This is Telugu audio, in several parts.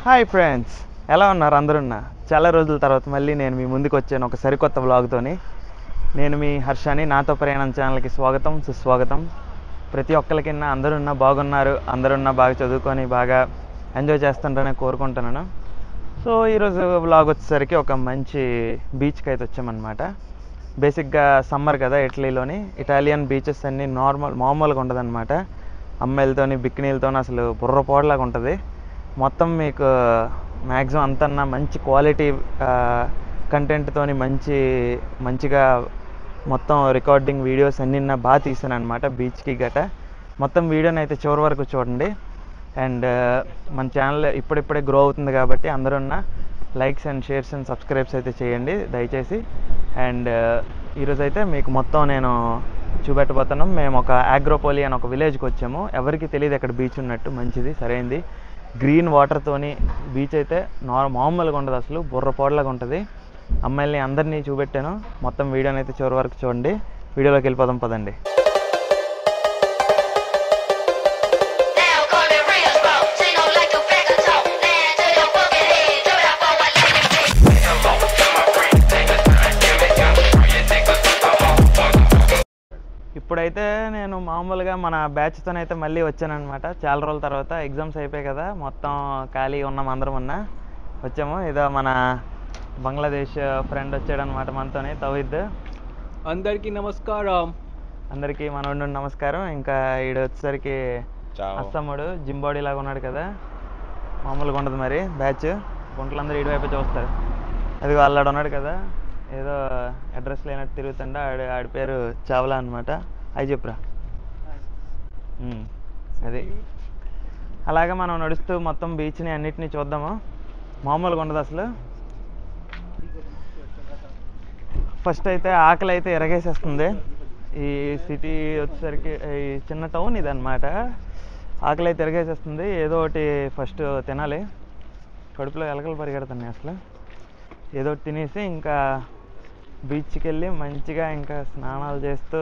హాయ్ ఫ్రెండ్స్, ఎలా ఉన్నారు? అందరున్నా చాలా రోజుల తర్వాత మళ్ళీ నేను మీ ముందుకు వచ్చాను ఒక సరికొత్త వ్లాగ్తోని. నేను మీ హర్షాని, నాతో ప్రయాణం ఛానల్కి స్వాగతం, సుస్వాగతం. ప్రతి ఒక్కరికిన్నా అందరున్నా బాగున్నారు, అందరున్నా బాగా చదువుకొని బాగా ఎంజాయ్ చేస్తుంటారని కోరుకుంటున్నాను. సో ఈరోజు వ్లాగ్ వచ్చేసరికి ఒక మంచి బీచ్కి అయితే వచ్చామన్నమాట. బేసిక్గా సమ్మర్ కదా, ఇటలీలోని ఇటాలియన్ బీచెస్ అన్నీ మామూలుగా ఉండదన్నమాట. అమ్మాయిలతోని బిక్నీలతోని అసలు బుర్రపోడలాగా ఉంటుంది. మొత్తం మీకు మ్యాక్సిమం అంతన్నా మంచి క్వాలిటీ కంటెంట్తోని మంచిగా మొత్తం రికార్డింగ్ వీడియోస్ అన్నీ బాగా తీసాను అనమాట. బీచ్కి గట మొత్తం వీడియోని అయితే చివరి వరకు చూడండి. అండ్ మన ఛానల్ ఇప్పుడిప్పుడే గ్రో అవుతుంది కాబట్టి అందరున్న likes and shares and subscribes అయితే చేయండి దయచేసి. అండ్ ఈరోజు అయితే మీకు మొత్తం నేను చూపెట్టబోతున్నాం. మేము ఒక ఆగ్రోపోలి అని ఒక విలేజ్కి వచ్చాము. ఎవరికి తెలియదు అక్కడ బీచ్ ఉన్నట్టు. మంచిది, సరైంది. గ్రీన్ వాటర్తోని బీచ్ అయితే మామూలుగా ఉండదు, అసలు బుర్రపోడలాగా ఉంటుంది. అమ్మాయిల్ని అందరినీ చూపెట్టాను. మొత్తం వీడియోని అయితే చివరి వరకు చూడండి. వీడియోలోకి వెళ్ళిపోదాం పదండి. ఇప్పుడైతే నేను మామూలుగా మన బ్యాచ్తోనైతే మళ్ళీ వచ్చానమాట. చాలా రోజుల తర్వాత ఎగ్జామ్స్ అయిపోయాయి కదా, మొత్తం ఖాళీ ఉన్నాం, అందరం వచ్చాము. ఏదో మన బంగ్లాదేశ్ ఫ్రెండ్ వచ్చాడనమాట మనతోనే, తౌహిద్. అందరికీ నమస్కారం. అందరికీ మనోడు నమస్కారం. ఇంకా ఈడు వచ్చేసరికి అస్సమ్ముడు జిమ్ బాడీ లాగా ఉన్నాడు కదా, మామూలుగా ఉండదు మరి బ్యాచ్. గుంటలందరూ ఇటువైపు చూస్తారు. అది వాళ్ళాడు ఉన్నాడు కదా, ఏదో అడ్రస్ లేనట్టు తిరుగుతుండే, ఆడి పేరు చావలా అనమాట. అవి చెప్పురా. అది అలాగే మనం నడుస్తూ మొత్తం బీచ్ని అన్నిటినీ చూద్దాము. మామూలుగా ఉండదు అసలు. ఫస్ట్ అయితే ఆకలి అయితే ఎరగేసేస్తుంది. ఈ సిటీ వచ్చేసరికి ఈ చిన్న టౌన్ ఇది అనమాట. ఆకలి అయితే ఎరగేసేస్తుంది. ఏదో ఒకటి ఫస్ట్ తినాలి. కడుపులో ఎలకలు పరిగెడుతున్నాయి అసలు. ఏదో ఒకటి తినేసి ఇంకా బీచ్కి వెళ్ళి మంచిగా ఇంకా స్నానాలు చేస్తూ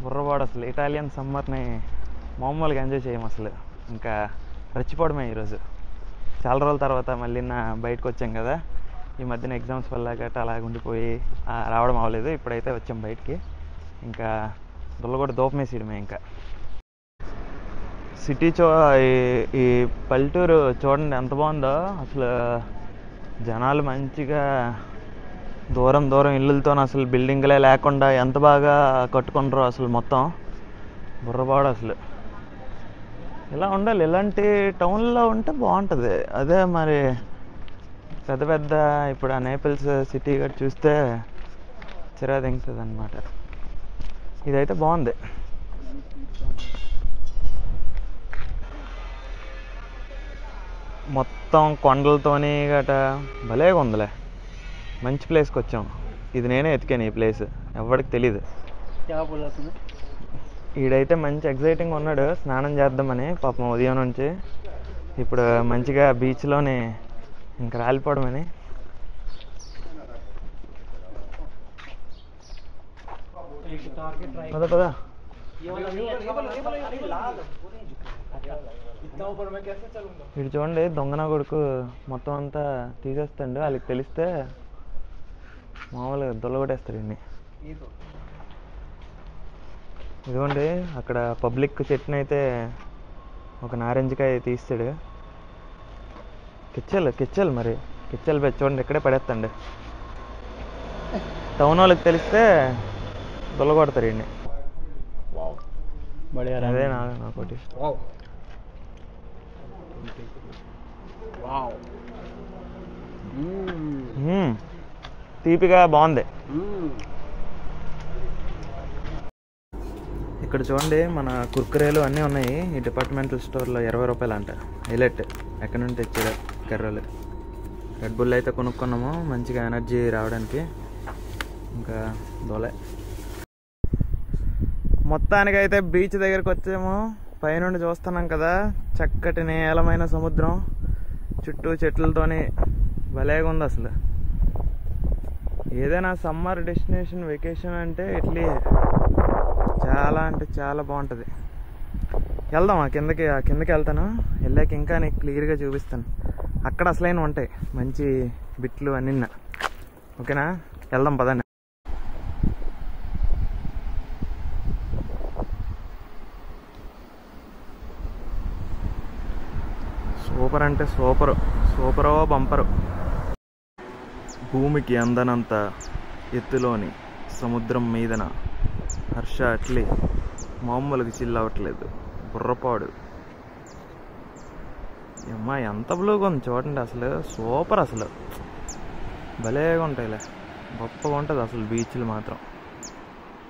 బుర్రపాడు. అసలు ఇటాలియన్ సమ్మర్ని మామూలుగా ఎంజాయ్ చేయము అసలు. ఇంకా రెచ్చిపోవడమే ఈరోజు. చాలా రోజుల తర్వాత మళ్ళీ బయటకు వచ్చాం కదా. ఈ మధ్యన ఎగ్జామ్స్ వల్ల గట్రా అలాగ ఉండిపోయి రావడం అవ్వలేదు. ఇప్పుడైతే వచ్చాం బయటికి. ఇంకా కూడా దూపమేసేయడమే. ఇంకా సిటీ ఈ పల్లెటూరు చూడండి ఎంత బాగుందో అసలు. జనాలు మంచిగా దూరం ఇళ్ళతో అసలు బిల్డింగ్లే లేకుండా ఎంత బాగా కట్టుకుంటారో అసలు. మొత్తం బుర్రపాడు అసలు. ఇలా ఉండాలి, ఇలాంటి టౌన్లో ఉంటే బాగుంటుంది. అదే మరి పెద్ద ఇప్పుడు ఆ నేపిల్స్ సిటీ గట్రా చూస్తే చిరాదింగుతుంది అనమాట. ఇదైతే బాగుంది. మొత్తం కొండలతోని గట భలేగా ఉందిలే. మంచి ప్లేస్కి వచ్చాం. ఇది నేనే ఎతికాను ఈ ప్లేస్, ఎవరికి తెలీదు. ఈడైతే మంచి ఎగ్జైటింగ్ ఉన్నాడు స్నానం చేద్దామని పాపం ఉదయం నుంచి. ఇప్పుడు మంచిగా బీచ్లోనే ఇంకా రాలిపోవడమని. పదా ఇటు చూడండి, దొంగన కొడుకు మొత్తం అంతా తీసేస్తాడు. వాళ్ళకి తెలిస్తే మామూలుగా దొల్లగొట్టేస్తారు ఇన్ని. ఇదిగోండి అక్కడ పబ్లిక్ చెట్టుని అయితే ఒక నారింజకాయ తీస్తాడు. కిచ్చాలి మరి పెట్టి చూడండి, ఇక్కడే పడేస్తండి. టౌన్ వాళ్ళకి తెలిస్తే దొల్లగొడతారు ఇన్ని. అదే నాకోటి తీపిగా బాగుంది. ఇక్కడ చూడండి మన కుర్కురేలు అన్నీ ఉన్నాయి ఈ డిపార్ట్మెంటల్ స్టోర్లో. 20 రూపాయలు అంట హైలైట్. ఎక్కడి నుండి తెచ్చాడు కర్రలు. రెడ్ బుల్ అయితే కొనుక్కున్నాము మంచిగా ఎనర్జీ రావడానికి. ఇంకా దోలే. మొత్తానికైతే బీచ్ దగ్గరికి వచ్చాము. పైనుండి చూస్తున్నాం కదా, చక్కటి నీలమైన సముద్రం, చుట్టూ చెట్లతోని భలేగా ఉంది అసలు. ఏదైనా సమ్మర్ డెస్టినేషన్ వెకేషన్ అంటే ఇట్లీ చాలా అంటే చాలా బాగుంటుంది. వెళ్దాం కిందకి వెళ్తాను. వెళ్ళాక ఇంకా నీకు క్లియర్గా చూపిస్తాను. అక్కడ అసలైన ఉంటాయి మంచి బిట్లు అన్నీ. ఓకేనా, వెళ్దాం పదండి. సూపర్ అంటే సూపరో బంపరు. భూమికి అందనంత ఎత్తులోని సముద్రం మీదన హర్ష అట్లే మామూలుగా చిల్లవట్లేదు. బుర్రపాడు అమ్మా ఎంత బ్లూగా ఉంది చూడండి. అసలు సూపర్, అసలు భలేగా ఉంటాయిలే, గొప్పగా ఉంటుంది అసలు బీచ్లు మాత్రం.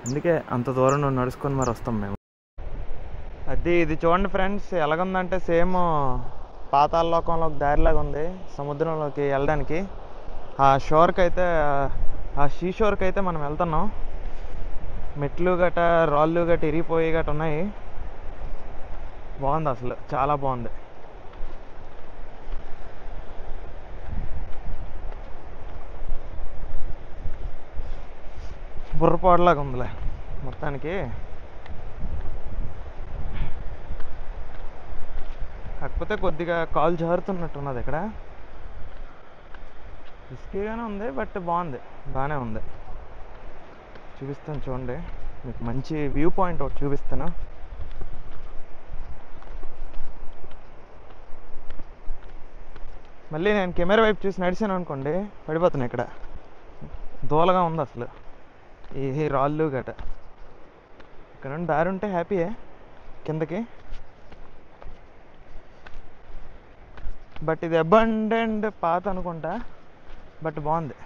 అందుకే అంత దూరం నుండి నడుచుకొని మరి వస్తాం మేము. ఇది చూడండి ఫ్రెండ్స్, ఎలాగుందంటే సేమ్ పాతాళ లోకంలోకి దారిలాగా ఉంది సముద్రంలోకి వెళ్ళడానికి. ఆ షోర్కి అయితే, ఆ షోర్కి అయితే మనం వెళ్తున్నాం. మెట్లు గట రాళ్ళు గట ఇరిగిపోయి గట ఉన్నాయి. బాగుంది అసలు, చాలా బాగుంది. బుర్రపాడులాగా ఉందిలే మొత్తానికి. కాకపోతే కొద్దిగా కాలు జారుతున్నట్టున్నది ఇక్కడ. రిస్కీగానే ఉంది, బట్ బాగానే ఉంది. చూపిస్తాను చూడండి, మీకు మంచి వ్యూ పాయింట్ ఒకటి చూపిస్తాను. మళ్ళీ నేను కెమెరా వైపు చూసి నడిచాను అనుకోండి, పడిపోతున్నాయి. ఇక్కడ దూలగా ఉంది అసలు, ఈ రాళ్ళు గట. ఇక్కడ నుండి దారి ఉంటే హ్యాపీయే కిందకి. బట్ ఇది అబండెంట్ పాత అనుకుంటా, బట్ బాగుంది.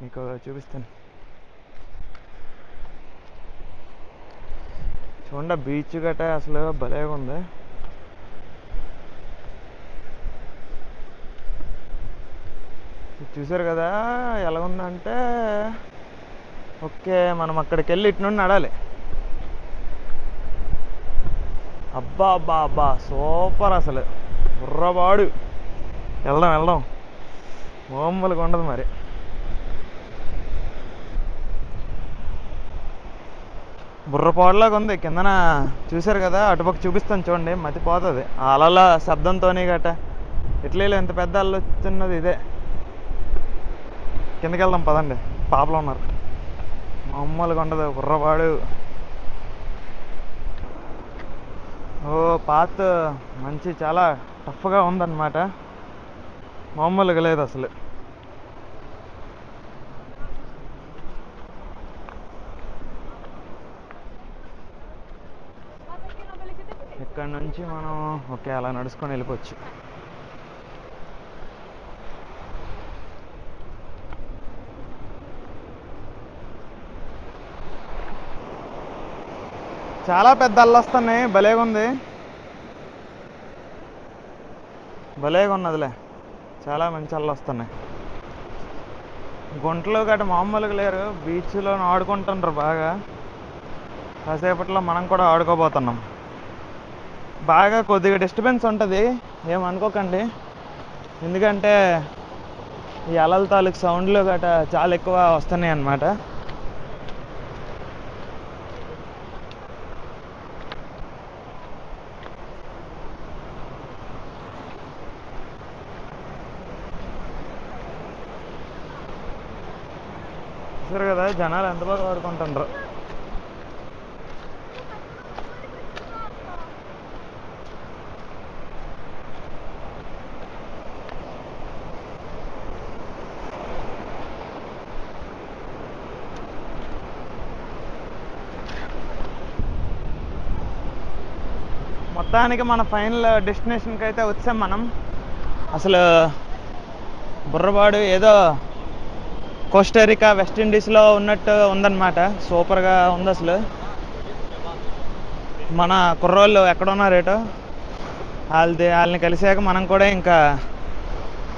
మీకు చూపిస్తాను చూడండి. బీచ్ గట్ట అసలు భలేగా ఉంది. చూసారు కదా ఎలా ఉందంటే. ఓకే, మనం అక్కడికి వెళ్ళి ఇటు నుండి నడాలి. అబ్బా అబ్బా అబ్బా సూపర్ అసలు, బుర్రపాడు. వెళ్దాం మామూలుగా ఉండదు మరి. బుర్రపాడులాగా ఉంది కిందన. చూసారు కదా, అటుపక్క చూపిస్తాను చూడండి, మతిపోతుంది ఆ అలల శబ్దంతో గట. ఇట్లీలో ఎంత పెద్ద అల్లు వచ్చిన్నది ఇదే. కిందకి వెళ్దాం పదండి, పాపలు ఉన్నారు. మామూలుగా ఉండదు బుర్రపాడు. పాత మంచి చాలా టఫ్గా ఉందన్నమాట, మామూలుగా లేదు అసలు. ఇక్కడ నుంచి మనం ఓకే అలా నడుచుకొని వెళ్ళిపోవచ్చు. చాలా పెద్ద అల్లు వస్తున్నాయి, భలేగా ఉంది. భలేగా ఉన్నదిలే, చాలా మంచి అల్లు వస్తున్నాయి. గుంటలు గట్ట మామూలుగా లేరు. బీచ్లో ఆడుకుంటుండ్రు బాగా. కాసేపట్లో మనం కూడా ఆడుకోబోతున్నాం. బాగా కొద్దిగా డిస్టర్బెన్స్ ఉంటుంది, ఏమనుకోకండి. ఎందుకంటే ఈ అలల తాలూకు సౌండ్లు గట్ట చాలా ఎక్కువ వస్తున్నాయి అన్నమాట. చూసారు కదా జనాలు ఎంత బాగా ఆడుకుంటుండ్రు. మొత్తానికి మన ఫైనల్ డెస్టినేషన్కి అయితే వచ్చాం మనం. అసలు బుర్రపాడు ఏదో కోస్టారికా వెస్ట్ ఇండీస్లో ఉన్నట్టు ఉందన్నమాట. సూపర్గా ఉంది అసలు. మన కుర్రోళ్ళు ఎక్కడున్నారేటో వాళ్ళని కలిసాక మనం కూడా ఇంకా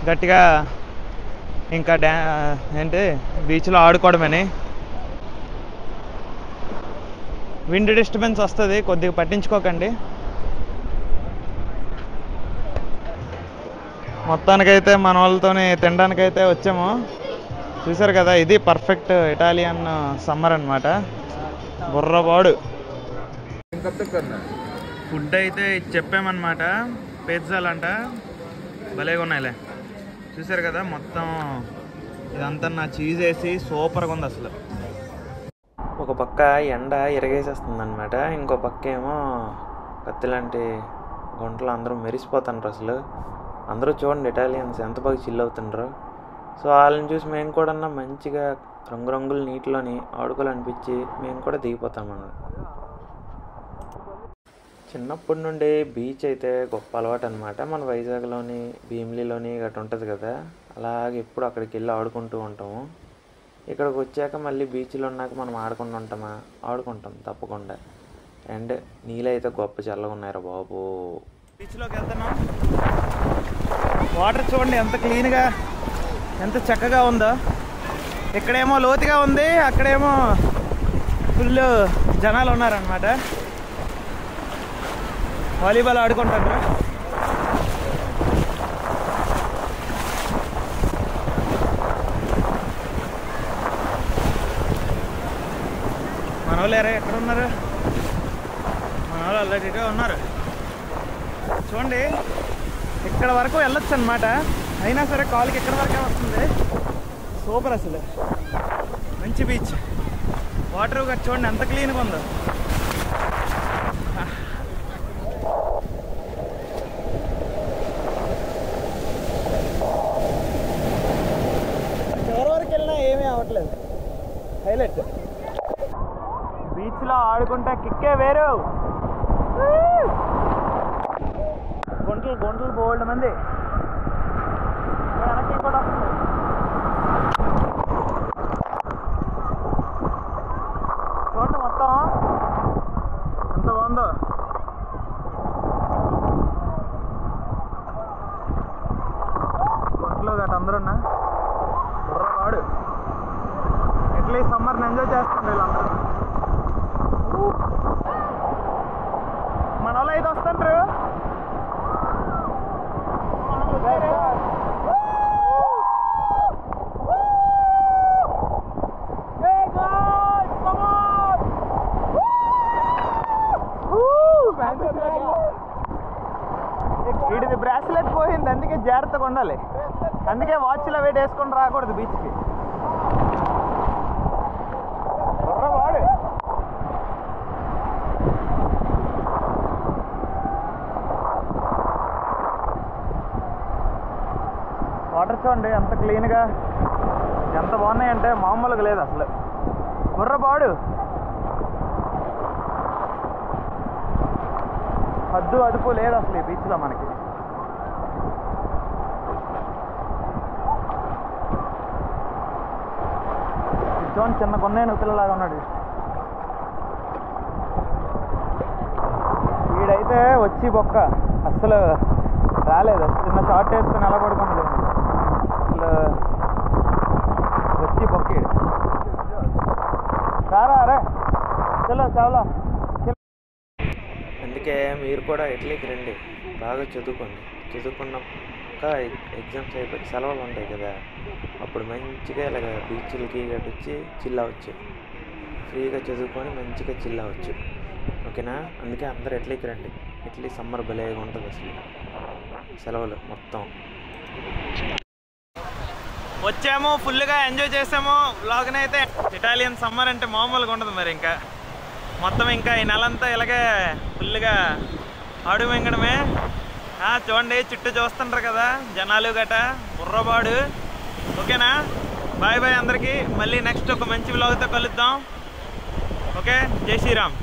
గట్టిగా ఇంకా ఏంటి బీచ్లో ఆడుకోవడమని. విండ్ డిస్టర్బెన్స్ వస్తుంది, కొద్దిగా పట్టించుకోకండి. మొత్తానికైతే మన వాళ్ళతోని తినడానికైతే వచ్చాము. చూసారు కదా, ఇది పర్ఫెక్ట్ ఇటాలియన్ సమ్మర్ అన్నమాట. బుర్రపాడు ఫుడ్ అయితే చెప్పామన్నమాట. పిజ్జాలు అంట. భలేగా ఉన్నాయిలే. చూసారు కదా మొత్తం ఇదంతా నా చీజ్ వేసి సూపర్గా ఉంది అసలు. ఒక పక్క ఎండ ఇరగేసేస్తుంది అనమాట, ఇంకో పక్క ఏమో కత్తి లాంటి గుంటలు అందరూ మెరిసిపోతుండ్రు. అసలు అందరూ చూడండి ఇటాలియన్స్ ఎంత బాగా చిల్ అవుతుండ్రు. సో వాళ్ళని చూసి మేము కూడా మంచిగా రంగురంగుల నీటిలోని ఆడుకోవాలనిపించి మేము కూడా దిగిపోతాం అన్నమాట. చిన్నప్పటి నుండి బీచ్ అయితే గొప్ప అలవాటు అనమాట. మన వైజాగ్లోని భీమిలీలోని గట్రా ఉంటుంది కదా, అలాగే ఎప్పుడు అక్కడికి వెళ్ళి ఆడుకుంటూ ఉంటాము. ఇక్కడికి వచ్చాక మళ్ళీ బీచ్లో ఉన్నాక మనం ఆడుకుంటూ ఉంటామా? ఆడుకుంటాం తప్పకుండా. అండ్ నీళ్ళు అయితే గొప్ప చల్లగా ఉన్నారా బాబు. బీచ్లోకి వెళ్తున్నాం. వాటర్ చూడండి ఎంత క్లీన్గా ఎంత చక్కగా ఉందో. ఇక్కడేమో లోతుగా ఉంది, అక్కడేమో ఫుల్ జనాలు ఉన్నారనమాట. వాలీబాల్ ఆడుకుంటారు. మన వాళ్ళు ఎక్కడ ఉన్నారు? మన వాళ్ళు ఆల్రెడీగా ఉన్నారు. చూడండి ఇక్కడ వరకు వెళ్ళొచ్చు అనమాట. అయినా సరే కాలుకి ఎక్కడ వరకే వస్తుంది. సూపర్ అసలు, మంచి బీచ్. వాటర్ చూడండి ఎంత క్లీన్గా ఉందో. ఎవరి వరకు వెళ్ళినా ఏమీ అవ్వట్లేదు. హైలైట్ బీచ్లో ఆడుకుంటే కిక్కే వేరు. గుంటలు బోల్డ్ మంది వెనక్కి కూడా వస్తుంది. చూడండి మొత్తం ఎంత బాగుందో. గుంటలో గట్ట అందరున్నా వాడు ఎట్లా ఈ సమ్మర్ని ఎంజాయ్ చేస్తుండ్రు వీళ్ళందరూ. మన వాళ్ళు అయితే వస్తుండ్రు. వీడిది బ్రాస్లెట్ పోయింది, అందుకే జాగ్రత్తగా ఉండాలి. అందుకే వాచ్లో వెయిట్ వేసుకొని రాకూడదు బీచ్కి. వాడు వాటర్ చూడండి ఎంత క్లీన్గా ఎంత బాగున్నాయంటే మామూలుగా లేదు అసలు. గుర్రబాడు హద్దు అదుపు లేదు అసలు ఈ బీచ్లో మనకి. చూడండి చిన్న కొన్నేను పిల్లలాగా ఉన్నాడు వీడైతే. వచ్చి బొక్క అస్సలు రాలేదు. చిన్న షార్ట్ వేసుకొని ఎలా పడుకున్నాడు అసలు. వచ్చి బొక్క రారా అరే చలో చాలా. అందుకే మీరు కూడా ఇటలీకి రండి, బాగా చదువుకోండి. చదువుకున్నాక ఎగ్జామ్స్ అయిపోయి సెలవులు ఉంటాయి కదా, అప్పుడు మంచిగా ఇలాగ బీచ్లకి వచ్చి చిల్ అవ్వచ్చు. ఫ్రీగా చదువుకొని మంచిగా చిల్ అవ్వచ్చు. ఓకేనా? అందుకే అందరు ఇటలీకి రండి. ఇటలీ సమ్మర్ భలేగా ఉంటుంది అసలు. సెలవులు మొత్తం వచ్చాము, ఫుల్గా ఎంజాయ్ చేసాము. వ్లాగ్ని అయితే ఇటాలియన్ సమ్మర్ అంటే మామూలుగా ఉండదు మరి. ఇంకా మొత్తం ఇంకా ఈ నెలంతా ఇలాగే ఫుల్గా ఆడు వెంగడమే. చూడండి చుట్టూ చూస్తుంటారు కదా జనాలు గట బుర్రబాడు. ఓకేనా? బాయ్ బాయ్ అందరికీ. మళ్ళీ నెక్స్ట్ ఒక మంచి వ్లాగ్తో కలుద్దాం. ఓకే, జై శ్రీరామ్.